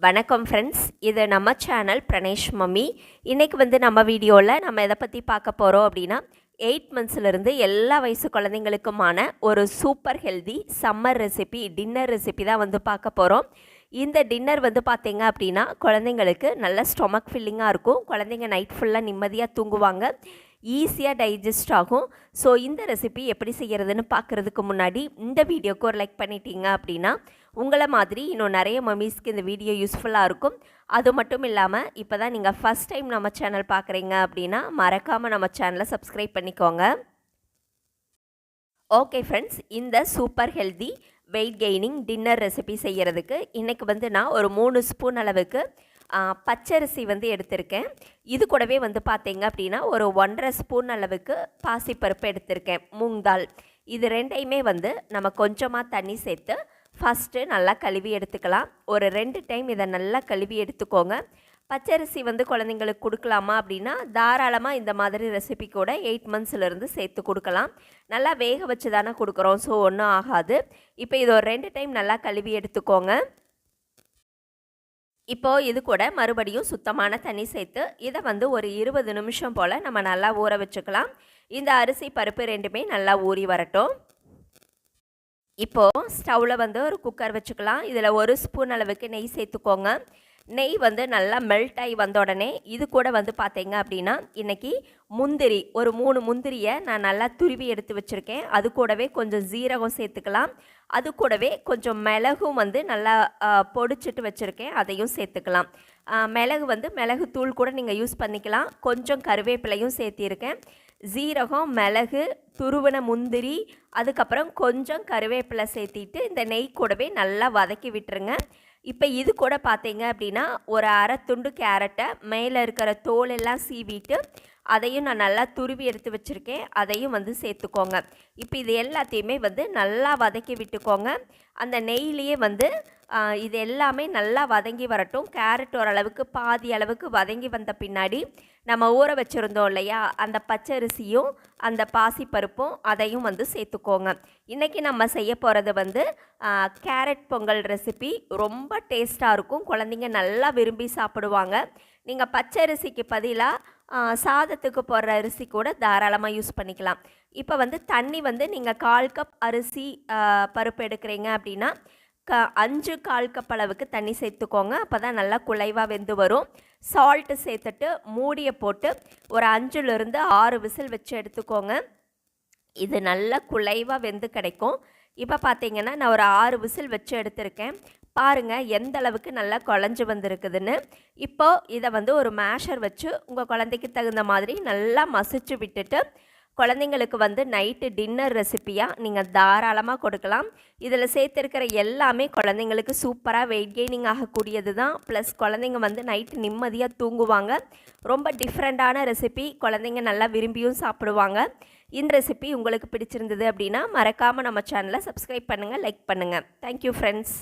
வணக்கம் ஃப்ரெண்ட்ஸ், இது நம்ம சேனல் பிரணேஷ் மம்மி. இன்றைக்கி வந்து நம்ம வீடியோவில் நம்ம எதை பற்றி பார்க்க போகிறோம் அப்படின்னா 8 மந்த்ஸ்லேருந்து எல்லா வயசு குழந்தைங்களுக்குமான ஒரு super healthy summer recipe, dinner recipe தான் வந்து பார்க்க போகிறோம். இந்த டின்னர் வந்து பார்த்தீங்க அப்படின்னா குழந்தைங்களுக்கு நல்ல ஸ்டொமக் ஃபில்லிங்காக இருக்கும். குழந்தைங்க நைட் ஃபுல்லாக நிம்மதியாக தூங்குவாங்க, ஈஸியாக டைஜஸ்ட் ஆகும். ஸோ இந்த ரெசிபி எப்படி செய்கிறதுன்னு பார்க்குறதுக்கு முன்னாடி இந்த வீடியோக்கு ஒரு லைக் பண்ணிட்டீங்க அப்படின்னா உங்களை மாதிரி இன்னும் நிறைய மம்மிஸ்க்கு இந்த வீடியோ யூஸ்ஃபுல்லாக இருக்கும். அது மட்டும் இல்லாமல் இப்போ தான் நீங்கள் ஃபஸ்ட் டைம் நம்ம சேனல் பார்க்குறீங்க அப்படின்னா மறக்காமல் நம்ம சேனலை சப்ஸ்கிரைப் பண்ணிக்கோங்க. ஓகே ஃப்ரெண்ட்ஸ், இந்த super healthy wait gaining dinner recipe செய்கிறதுக்கு இன்றைக்கி வந்து நான் ஒரு 3 ஸ்பூன் அளவுக்கு பச்சரிசி வந்து எடுத்திருக்கேன். இது கூடவே வந்து பார்த்தீங்க அப்படின்னா ஒரு 1.5 ஸ்பூன் அளவுக்கு பாசிப்பருப்பு எடுத்திருக்கேன், மூங் தால். இது ரெண்டையுமே வந்து நம்ம கொஞ்சமாக தண்ணி சேர்த்து ஃபஸ்ட்டு நல்லா கழுவி எடுத்துக்கலாம். ஒரு 2 டைம் இதை நல்லா கழுவி எடுத்துக்கோங்க. பச்சரிசி வந்து குழந்தைங்களுக்கு கொடுக்கலாமா அப்படின்னா தாராளமாக இந்த மாதிரி ரெசிபி கூட 8 மந்த்ஸ்லேருந்து சேர்த்து கொடுக்கலாம். நல்லா வேக வச்சு தானே கொடுக்குறோம், ஸோ ஒன்றும் ஆகாது. இப்போ இது ஒரு 2 டைம் நல்லா கழுவி எடுத்துக்கோங்க. இப்போது இது கூட மறுபடியும் சுத்தமான தண்ணி சேர்த்து இதை வந்து ஒரு 20 நிமிஷம் போல் நம்ம நல்லா ஊற வச்சுக்கலாம். இந்த அரிசி பருப்பு ரெண்டுமே நல்லா ஊறி வரட்டும். இப்போது ஸ்டவ்வில் வந்து ஒரு குக்கர் வச்சுக்கலாம். இதில் 1 ஸ்பூன் அளவுக்கு நெய் சேர்த்துக்கோங்க. நெய் வந்து நல்லா மெல்ட் ஆகி வந்த உடனே இது கூட வந்து பார்த்தீங்க அப்படின்னா இன்றைக்கி முந்திரி, ஒரு 3 முந்திரியை நான் நல்லா துருவி எடுத்து வச்சுருக்கேன். அது கூடவே கொஞ்சம் ஜீரகம் சேர்த்துக்கலாம். அது கூடவே கொஞ்சம் மிளகும் வந்து நல்லா பொடிச்சிட்டு வச்சுருக்கேன், அதையும் சேர்த்துக்கலாம். மிளகு வந்து மிளகு தூள் கூட நீங்கள் யூஸ் பண்ணிக்கலாம். கொஞ்சம் கருவேப்பிலையும் சேர்த்திருக்கேன். ஜீரகம், மிளகு, துருவின முந்திரி, அதுக்கப்புறம் கொஞ்சம் கருவேப்பிலை சேர்த்திட்டு இந்த நெய் கூடவே நல்லா வதக்கி விட்டுருங்க. இப்போ இது கூட பார்த்தீங்க அப்படின்னா ஒரு அரை துண்டு கேரட்டை மேலே இருக்கிற தோலெல்லாம் சீவிட்டு அதையும் நான் நல்லா துருவி எடுத்து வச்சுருக்கேன், அதையும் வந்து சேர்த்துக்கோங்க. இப்போ இது எல்லாத்தையுமே வந்து நல்லா வதக்கி விட்டுக்கோங்க. அந்த நெய்லேயே வந்து இது எல்லாமே நல்லா வதங்கி வரட்டும். கேரட் ஓரளவுக்கு பாதி அளவுக்கு வதங்கி வந்த பின்னாடி நம்ம ஊற வச்சுருந்தோம் இல்லையா, அந்த பச்சரிசியும் அந்த பாசிப்பருப்பும் அதையும் வந்து சேர்த்துக்கோங்க. இன்றைக்கி நம்ம செய்ய போகிறது வந்து கேரட் பொங்கல் ரெசிபி. ரொம்ப டேஸ்ட்டாக இருக்கும், குழந்தைங்க நல்லா விரும்பி சாப்பிடுவாங்க. நீங்கள் பச்சரிசிக்கு பதிலாக சாதத்துக்கு போடுற அரிசி கூட தாராளமாக யூஸ் பண்ணிக்கலாம். இப்போ வந்து தண்ணி வந்து நீங்கள் 1/4 கப் அரிசி பருப்பு எடுக்கிறீங்க அப்படின்னா 5 1/4 கப் அளவுக்கு தண்ணி சேர்த்துக்கோங்க. அப்போ தான் நல்லா குழைவாக வெந்து வரும். சால்ட்டு சேர்த்துட்டு மூடியை போட்டு ஒரு 5லிருந்து 6 விசில் வச்சு எடுத்துக்கோங்க. இது நல்லா குழைவாக வெந்து கிடைக்கும். இப்போ பார்த்தீங்கன்னா நான் ஒரு 6 விசில் வச்சு எடுத்திருக்கேன். பாருங்கள் எந்த அளவுக்கு நல்லா குழஞ்சி வந்திருக்குதுன்னு. இப்போது இதை வந்து ஒரு மேஷர் வச்சு உங்கள் குழந்தைக்கு தகுந்த மாதிரி நல்லா மசிச்சு விட்டுட்டு குழந்தைங்களுக்கு வந்து நைட்டு டின்னர் ரெசிப்பியாக நீங்கள் தாராளமாக கொடுக்கலாம். இதில் சேர்த்துருக்கிற எல்லாமே குழந்தைங்களுக்கு சூப்பராக வெயிட் கெய்னிங் ஆகக்கூடியது தான். ப்ளஸ் குழந்தைங்க வந்து நைட்டு நிம்மதியாக தூங்குவாங்க. ரொம்ப டிஃப்ரெண்ட்டான ரெசிபி, குழந்தைங்க நல்லா விரும்பியும் சாப்பிடுவாங்க. இந்த ரெசிபி உங்களுக்கு பிடிச்சிருந்தது அப்படின்னா மறக்காமல் நம்ம சேனலை சப்ஸ்கிரைப் பண்ணுங்கள், லைக் பண்ணுங்கள். Thank you friends.